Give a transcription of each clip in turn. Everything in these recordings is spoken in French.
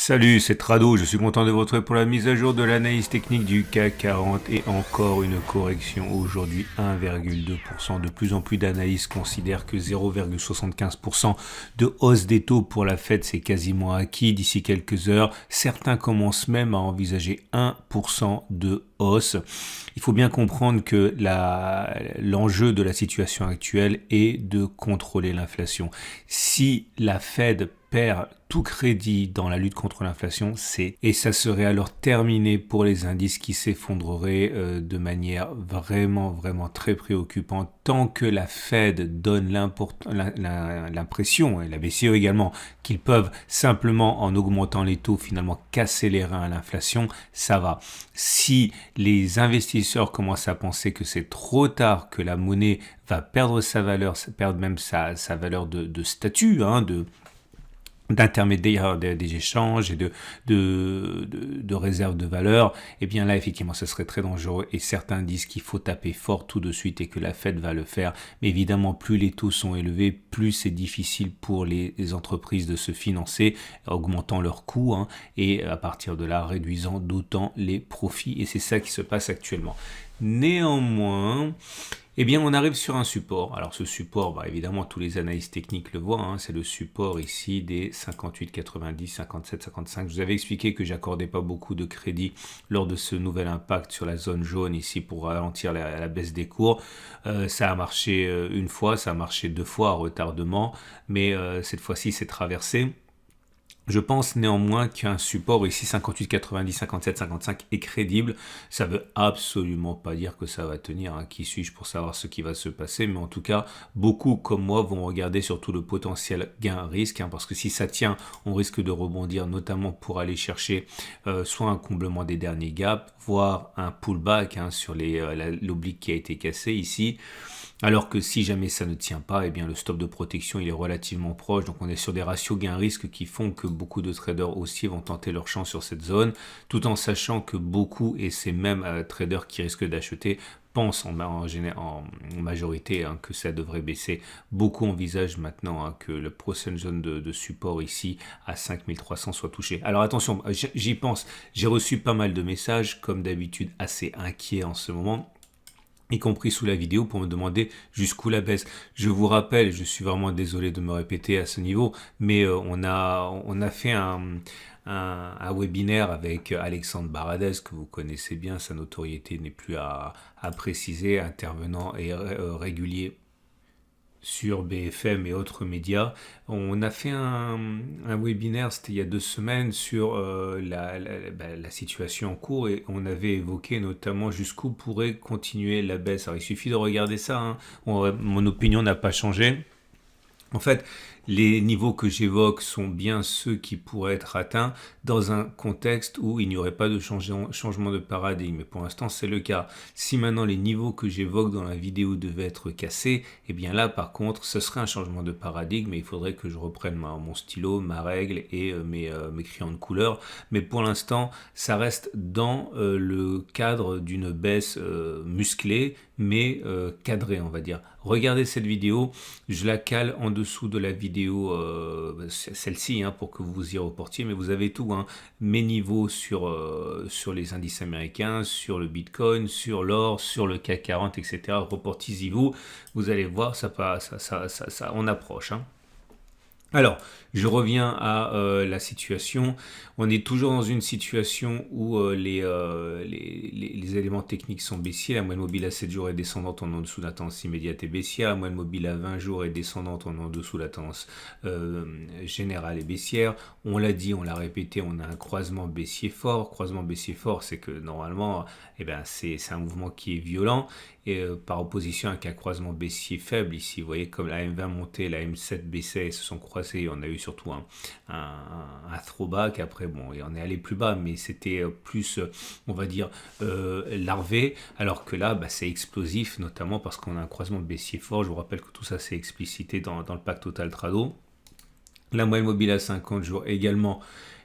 Salut, c'est Trado, je suis content de vous retrouver pour la mise à jour de l'analyse technique du CAC 40 et encore une correction aujourd'hui 1,2%. De plus en plus d'analystes considèrent que 0,75% de hausse des taux pour la Fed c'est quasiment acquis d'ici quelques heures. Certains commencent même à envisager 1% de hausse. Il faut bien comprendre que l'enjeu de la situation actuelle est de contrôler l'inflation. Si la Fed perd tout crédit dans la lutte contre l'inflation, et ça serait alors terminé pour les indices qui s'effondreraient de manière vraiment très préoccupante tant que la Fed donne l'impression, et la BCE également, qu'ils peuvent simplement en augmentant les taux finalement casser les reins à l'inflation, ça va. Si les investisseurs commencent à penser que c'est trop tard, que la monnaie va perdre sa valeur, perdre même sa valeur de statut, d'intermédiaire des échanges et de réserves de valeur, et bien là effectivement ce serait très dangereux et certains disent qu'il faut taper fort tout de suite et que la Fed va le faire, mais évidemment plus les taux sont élevés, plus c'est difficile pour les entreprises de se financer, augmentant leurs coûts et à partir de là réduisant d'autant les profits, et c'est ça qui se passe actuellement. Néanmoins, eh bien, on arrive sur un support. Alors, ce support, évidemment, tous les analystes techniques le voient. C'est le support ici des 58, 90, 57, 55. Je vous avais expliqué que j'accordais pas beaucoup de crédit lors de ce nouvel impact sur la zone jaune ici pour ralentir la baisse des cours. Ça a marché une fois, ça a marché deux fois à retardement, mais cette fois-ci, c'est traversé. Je pense néanmoins qu'un support ici 58, 90, 57, 55 est crédible. Ça veut absolument pas dire que ça va tenir. Qui suis-je pour savoir ce qui va se passer? Mais en tout cas, beaucoup comme moi vont regarder surtout le potentiel gain-risque. Parce que si ça tient, on risque de rebondir, notamment pour aller chercher soit un comblement des derniers gaps, voire un pullback sur l'oblique qui a été cassé ici. Alors que si jamais ça ne tient pas, eh bien le stop de protection il est relativement proche, donc on est sur des ratios gain-risque qui font que beaucoup de traders haussiers vont tenter leur chance sur cette zone, tout en sachant que beaucoup, et ces mêmes traders qui risquent d'acheter, pensent en majorité que ça devrait baisser. Beaucoup envisagent maintenant que la prochaine zone de support ici à 5300 soit touchée. Alors attention, j'y pense, j'ai reçu pas mal de messages, comme d'habitude assez inquiets en ce moment, y compris sous la vidéo pour me demander jusqu'où la baisse. Je vous rappelle, je suis vraiment désolé de me répéter à ce niveau, mais on a fait un webinaire avec Alexandre Baradez, que vous connaissez bien, sa notoriété n'est plus à préciser, intervenant et régulier sur BFM et autres médias. On a fait un webinaire, c'était il y a 2 semaines, sur la situation en cours, et on avait évoqué notamment jusqu'où pourrait continuer la baisse. Alors il suffit de regarder ça, mon opinion n'a pas changé. En fait, les niveaux que j'évoque sont bien ceux qui pourraient être atteints dans un contexte où il n'y aurait pas de changement de paradigme. Et pour l'instant, c'est le cas. Si maintenant les niveaux que j'évoque dans la vidéo devaient être cassés, eh bien là, par contre, ce serait un changement de paradigme et il faudrait que je reprenne mon stylo, ma règle et mes crayons de couleur. Mais pour l'instant, ça reste dans le cadre d'une baisse musclée, mais cadrée, on va dire. Regardez cette vidéo, je la cale en dessous de la vidéo, celle-ci, pour que vous y reportiez, mais vous avez tout, mes niveaux sur les indices américains, sur le Bitcoin, sur l'or, sur le CAC 40, etc. Reportez-y-vous, vous allez voir, ça on approche. Alors, je reviens à la situation. On est toujours dans une situation où les éléments techniques sont baissiers. La moyenne mobile à 7 jours est descendante en dessous de la tendance immédiate et baissière. La moyenne mobile à 20 jours est descendante en dessous de la tendance générale et baissière. On l'a dit, on l'a répété, on a un croisement baissier fort. Croisement baissier fort, c'est que normalement, c'est un mouvement qui est violent. Et par opposition avec un croisement baissier faible ici, vous voyez comme la M20 montait, la M7 baissait, se sont croisés, on a eu surtout un throwback, après bon, et on est allé plus bas, mais c'était plus, on va dire, larvé, alors que là, c'est explosif, notamment parce qu'on a un croisement baissier fort. Je vous rappelle que tout ça c'est explicité dans le pack Total Trado. La moyenne mobile à 50 jours également,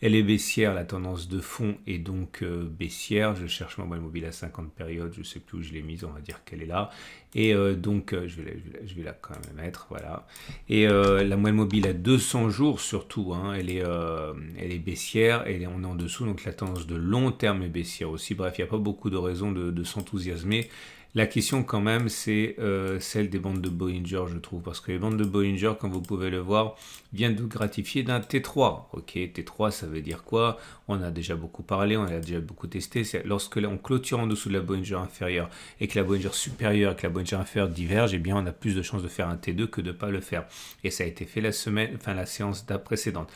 elle est baissière, la tendance de fond est donc baissière. Je cherche ma moyenne mobile à 50 périodes, je ne sais plus où je l'ai mise, on va dire qu'elle est là. Et donc, je vais la quand même mettre, voilà. Et la moyenne mobile à 200 jours surtout, hein, elle est baissière, on est en dessous, donc la tendance de long terme est baissière aussi. Bref, il n'y a pas beaucoup de raisons de s'enthousiasmer. La question quand même, c'est celle des bandes de Bollinger, je trouve, parce que les bandes de Bollinger, comme vous pouvez le voir, viennent de gratifier d'un T3. Ok, T3, ça veut dire quoi? On a déjà beaucoup parlé, on a déjà beaucoup testé. C'est lorsque on clôture en dessous de la Bollinger inférieure et que la Bollinger supérieure et que la Bollinger inférieure divergent, eh bien, on a plus de chances de faire un T2 que de ne pas le faire. Et ça a été fait la séance précédente.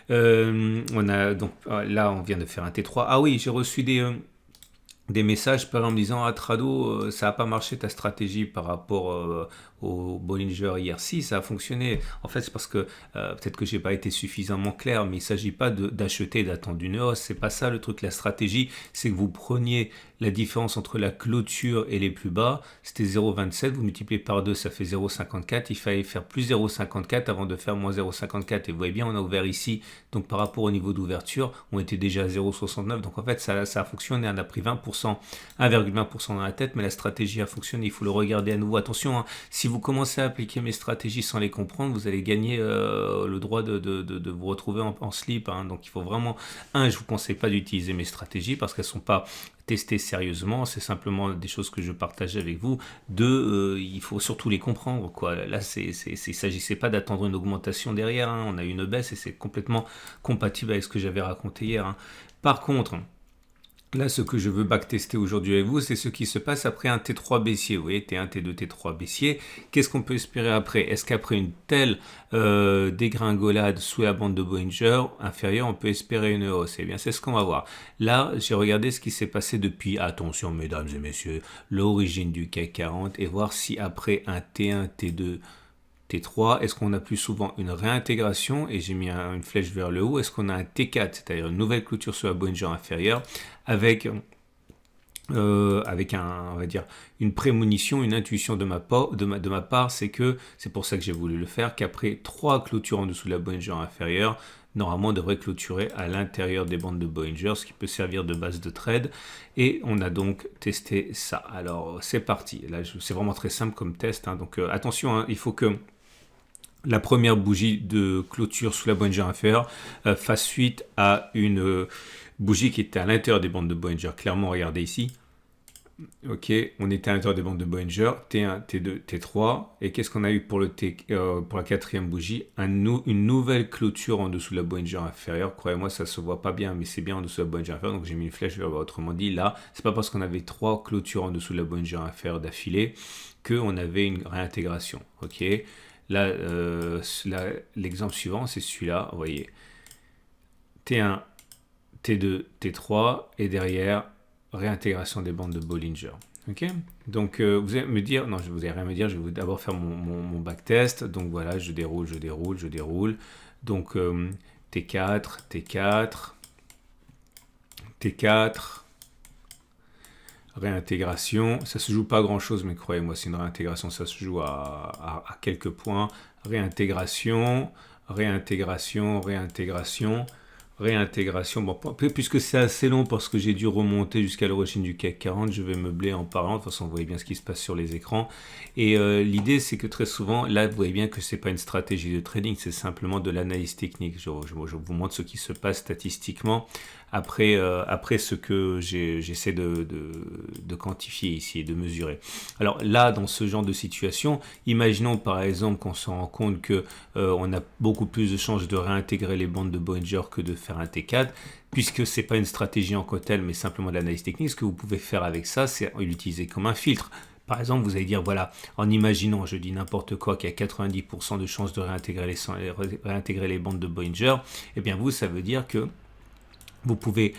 On a donc là, on vient de faire un T3. Ah oui, j'ai reçu des messages par exemple me disant: ah Trado, ça n'a pas marché ta stratégie par rapport au Bollinger hier. Si, ça a fonctionné. En fait, c'est parce que peut-être que j'ai pas été suffisamment clair, mais il s'agit pas d'acheter et d'attendre une hausse. C'est pas ça le truc. La stratégie, c'est que vous preniez la différence entre la clôture et les plus bas. C'était 0,27. Vous multipliez par 2, ça fait 0,54. Il fallait faire plus 0,54 avant de faire moins 0,54. Et vous voyez bien, on a ouvert ici. Donc par rapport au niveau d'ouverture, on était déjà à 0,69. Donc en fait, ça a fonctionné. On a pris 20%, 1,20% dans la tête, mais la stratégie a fonctionné. Il faut le regarder à nouveau. Attention, hein, si vous commencez à appliquer mes stratégies sans les comprendre, vous allez gagner le droit de vous retrouver en slip. Hein. Donc il faut vraiment, je ne vous conseille pas d'utiliser mes stratégies parce qu'elles ne sont pas testées sérieusement. C'est simplement des choses que je partage avec vous. Il faut surtout les comprendre. Quoi. Là, il ne s'agissait pas d'attendre une augmentation derrière. Hein. On a eu une baisse et c'est complètement compatible avec ce que j'avais raconté hier. Hein. Par contre, là, ce que je veux backtester aujourd'hui avec vous, c'est ce qui se passe après un T3 baissier. Vous voyez, T1, T2, T3 baissier. Qu'est-ce qu'on peut espérer après? Est-ce qu'après une telle dégringolade sous la bande de Bollinger inférieure, on peut espérer une hausse? Eh bien, c'est ce qu'on va voir. Là, j'ai regardé ce qui s'est passé depuis, attention mesdames et messieurs, l'origine du CAC 40 et voir si après un T1, T2, T3, est-ce qu'on a plus souvent une réintégration et j'ai mis une flèche vers le haut, est-ce qu'on a un T4, c'est-à-dire une nouvelle clôture sur la Bollinger inférieure avec on va dire, une prémonition, une intuition de ma part, c'est pour ça que j'ai voulu le faire, qu'après 3 clôtures en dessous de la Bollinger inférieure, normalement on devrait clôturer à l'intérieur des bandes de Bollinger, ce qui peut servir de base de trade. Et on a donc testé ça. Alors c'est parti. Là, c'est vraiment très simple comme test. Hein. Donc attention, hein, il faut que la première bougie de clôture sous la Bollinger inférieure fasse suite à une bougie qui était à l'intérieur des bandes de Bollinger. Clairement, regardez ici. Ok, on était à l'intérieur des bandes de Bollinger, T1, T2, T3. Et qu'est-ce qu'on a eu pour la quatrième bougie? Une nouvelle clôture en dessous de la Bollinger inférieure. Croyez-moi, ça se voit pas bien, mais c'est bien en dessous de la Bollinger inférieure. Donc j'ai mis une flèche vers le bas. Autrement dit, là, c'est pas parce qu'on avait 3 clôtures en dessous de la Bollinger inférieure d'affilée qu'on avait une réintégration. Ok. Là, l'exemple suivant, c'est celui-là. Vous voyez, T1, T2, T3, et derrière, réintégration des bandes de Bollinger. Ok. Donc, vous allez me dire, non, vous allez rien me dire, je vais d'abord faire mon backtest. Donc voilà, je déroule. Donc, T4, T4, T4, réintégration, ça se joue pas grand chose, mais croyez-moi, c'est une réintégration, ça se joue à quelques points. Réintégration. Bon, puisque c'est assez long parce que j'ai dû remonter jusqu'à l'origine du CAC 40, je vais meubler en parlant. De toute façon, vous voyez bien ce qui se passe sur les écrans. Et l'idée, c'est que très souvent, là, vous voyez bien que c'est pas une stratégie de trading, c'est simplement de l'analyse technique. Je vous montre ce qui se passe statistiquement après ce que j'essaie de quantifier ici et de mesurer. Alors là, dans ce genre de situation, imaginons par exemple qu'on se rend compte que on a beaucoup plus de chances de réintégrer les bandes de Bollinger que de faire un T4, puisque c'est pas une stratégie en côté, mais simplement de l'analyse technique. Ce que vous pouvez faire avec ça, c'est l'utiliser comme un filtre. Par exemple, vous allez dire, voilà, en imaginant, je dis n'importe quoi, qu'il y a 90% de chances de réintégrer les bandes de Bollinger, eh bien vous, ça veut dire que vous pouvez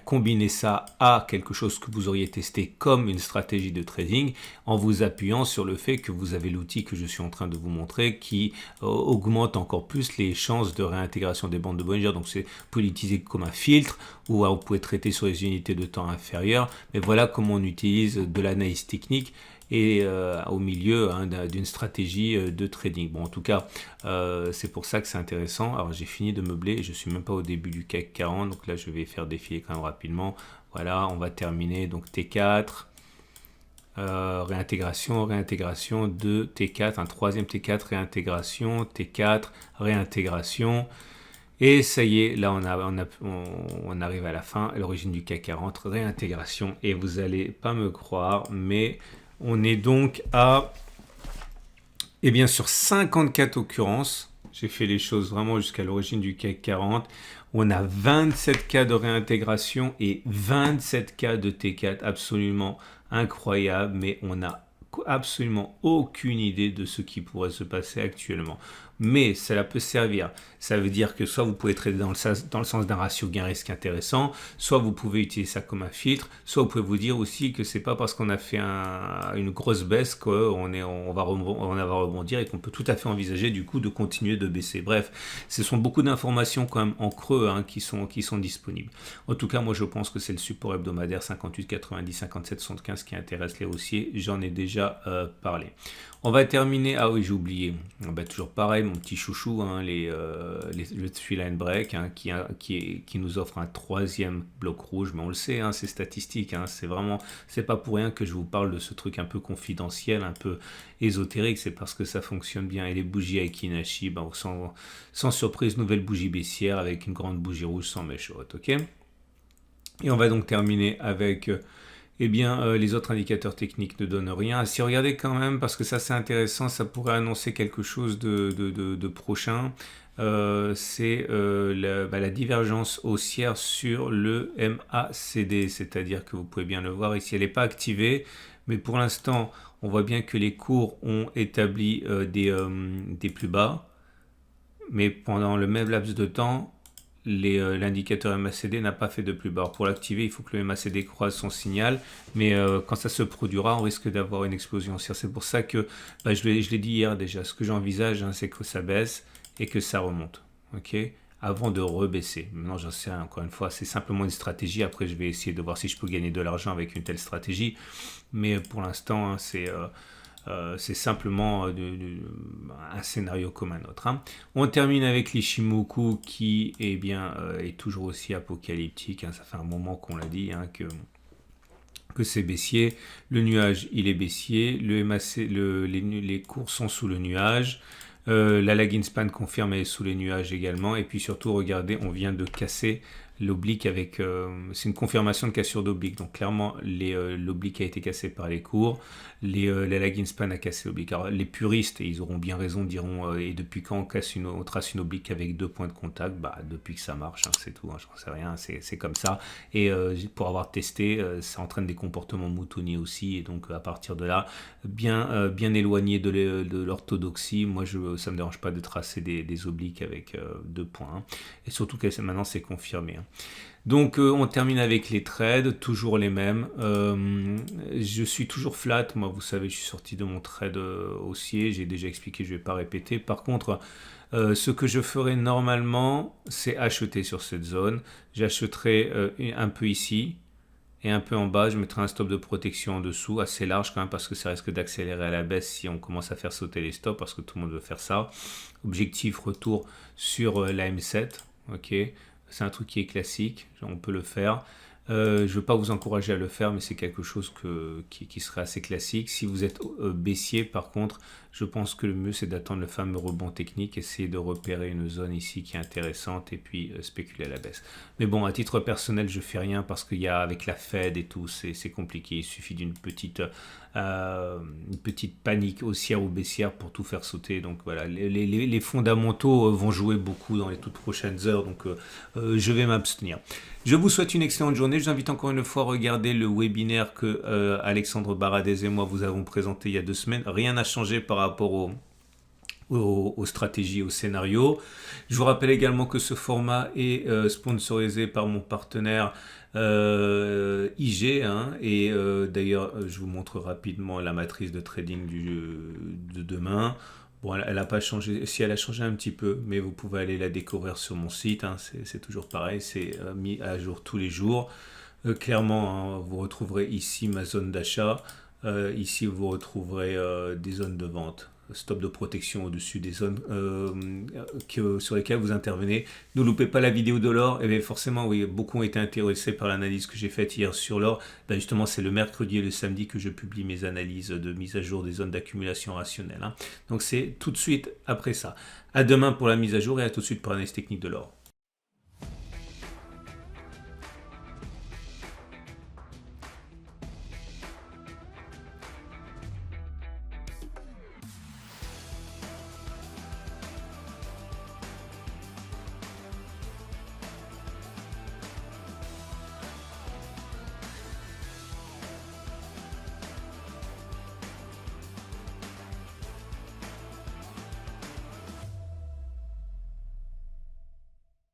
combiner ça à quelque chose que vous auriez testé comme une stratégie de trading en vous appuyant sur le fait que vous avez l'outil que je suis en train de vous montrer qui augmente encore plus les chances de réintégration des bandes de Bollinger. Donc vous pouvez l'utiliser comme un filtre ou vous pouvez traiter sur les unités de temps inférieures. Mais voilà comment on utilise de l'analyse technique. et au milieu d'une stratégie de trading. Bon, en tout cas, c'est pour ça que c'est intéressant. Alors, j'ai fini de meubler, je suis même pas au début du CAC 40, donc là, je vais faire défiler quand même rapidement. Voilà, on va terminer, donc T4, réintégration de T4, un troisième T4, réintégration, T4, réintégration. Et ça y est, là on arrive à la fin, à l'origine du CAC 40, réintégration. Et vous allez pas me croire, mais on est donc à, eh bien sur 54 occurrences, j'ai fait les choses vraiment jusqu'à l'origine du CAC 40, on a 27 cas de réintégration et 27 cas de T4, absolument incroyable, mais on n'a absolument aucune idée de ce qui pourrait se passer actuellement. Mais cela peut servir. Ça veut dire que soit vous pouvez trader dans le sens d'un ratio gain-risque intéressant, soit vous pouvez utiliser ça comme un filtre, soit vous pouvez vous dire aussi que c'est pas parce qu'on a fait une grosse baisse qu'on va rebondir et qu'on peut tout à fait envisager du coup de continuer de baisser. Bref, ce sont beaucoup d'informations quand même en creux qui sont disponibles. En tout cas, moi je pense que c'est le support hebdomadaire 58, 90, 57, 75 qui intéresse les haussiers. J'en ai déjà parlé. On va terminer. Ah oui, j'ai oublié. Toujours pareil, mon petit chouchou, le three line break qui nous offre un troisième bloc rouge. Mais on le sait, c'est statistique. C'est pas pour rien que je vous parle de ce truc un peu confidentiel, un peu ésotérique. C'est parce que ça fonctionne bien. Et les bougies Aiki-Nashi, sans surprise, nouvelle bougie baissière avec une grande bougie rouge sans mèche haute. Ok. Et on va donc terminer avec les autres indicateurs techniques ne donnent rien. Si regardez quand même, parce que ça c'est intéressant, ça pourrait annoncer quelque chose de prochain. C'est la divergence haussière sur le MACD, c'est-à-dire que vous pouvez bien le voir ici, elle n'est pas activée, mais pour l'instant, on voit bien que les cours ont établi des plus bas, mais pendant le même laps de temps, l'indicateur MACD n'a pas fait de plus bas. Alors pour l'activer, il faut que le MACD croise son signal, mais quand ça se produira, on risque d'avoir une explosion haussière. C'est pour ça que, je l'ai dit hier déjà, ce que j'envisage, c'est que ça baisse et que ça remonte, ok, avant de rebaisser. Maintenant, j'en sais rien, encore une fois, c'est simplement une stratégie. Après, je vais essayer de voir si je peux gagner de l'argent avec une telle stratégie, mais pour l'instant, c'est simplement un scénario comme un autre. On termine avec l'Ishimoku qui est toujours aussi apocalyptique. Ça fait un moment qu'on l'a dit que c'est baissier. Le nuage, il est baissier. Les cours sont sous le nuage. La lagging span confirme elle est sous les nuages également. Et puis surtout, regardez, on vient de casser l'oblique avec... c'est une confirmation de cassure d'oblique. Donc clairement, l'oblique a été cassé par les cours. La lagging span a cassé l'oblique. Alors les puristes, et ils auront bien raison, diront et depuis quand on trace une oblique avec 2 points de contact? Depuis que ça marche, c'est tout, j'en sais rien, c'est comme ça. Et pour avoir testé, ça entraîne des comportements moutonniers aussi. Et donc à partir de là, bien éloigné de l'orthodoxie, moi ça me dérange pas de tracer des obliques avec 2 points. Et surtout que maintenant c'est confirmé. Donc on termine avec les trades, toujours les mêmes. Je suis toujours flat, moi vous savez, je suis sorti de mon trade haussier, j'ai déjà expliqué, je ne vais pas répéter. Par contre, ce que je ferai normalement, c'est acheter sur cette zone. J'achèterai un peu ici et un peu en bas, je mettrai un stop de protection en dessous, assez large quand même, parce que ça risque d'accélérer à la baisse si on commence à faire sauter les stops, parce que tout le monde veut faire ça. Objectif retour sur la M7, ok. C'est un truc qui est classique, on peut le faire. Je ne veux pas vous encourager à le faire, mais c'est quelque chose qui serait assez classique. Si vous êtes baissier, par contre, je pense que le mieux, c'est d'attendre le fameux rebond technique, essayer de repérer une zone ici qui est intéressante et puis spéculer à la baisse. Mais bon, à titre personnel, je ne fais rien parce qu'il y a, avec la Fed et tout, c'est compliqué. Il suffit d'une petite panique haussière ou baissière pour tout faire sauter. Donc voilà, les fondamentaux vont jouer beaucoup dans les toutes prochaines heures, donc je vais m'abstenir. Je vous souhaite une excellente journée. Je vous invite encore une fois à regarder le webinaire que Alexandre Baradez et moi vous avons présenté il y a 2 semaines. Rien n'a changé par rapport aux stratégies, aux scénarios. Je vous rappelle également que ce format est sponsorisé par mon partenaire IG, et d'ailleurs je vous montre rapidement la matrice de trading de demain. Bon, elle n'a pas changé, si elle a changé un petit peu, mais vous pouvez aller la découvrir sur mon site, c'est toujours pareil, c'est mis à jour tous les jours. Clairement, vous retrouverez ici ma zone d'achat. Ici, vous retrouverez des zones de vente, stop de protection au-dessus des zones sur lesquelles vous intervenez. Ne loupez pas la vidéo de l'or. Et bien forcément, oui, beaucoup ont été intéressés par l'analyse que j'ai faite hier sur l'or. Ben justement, c'est le mercredi et le samedi que je publie mes analyses de mise à jour des zones d'accumulation rationnelle. Donc c'est tout de suite après ça. À demain pour la mise à jour et à tout de suite pour l'analyse technique de l'or.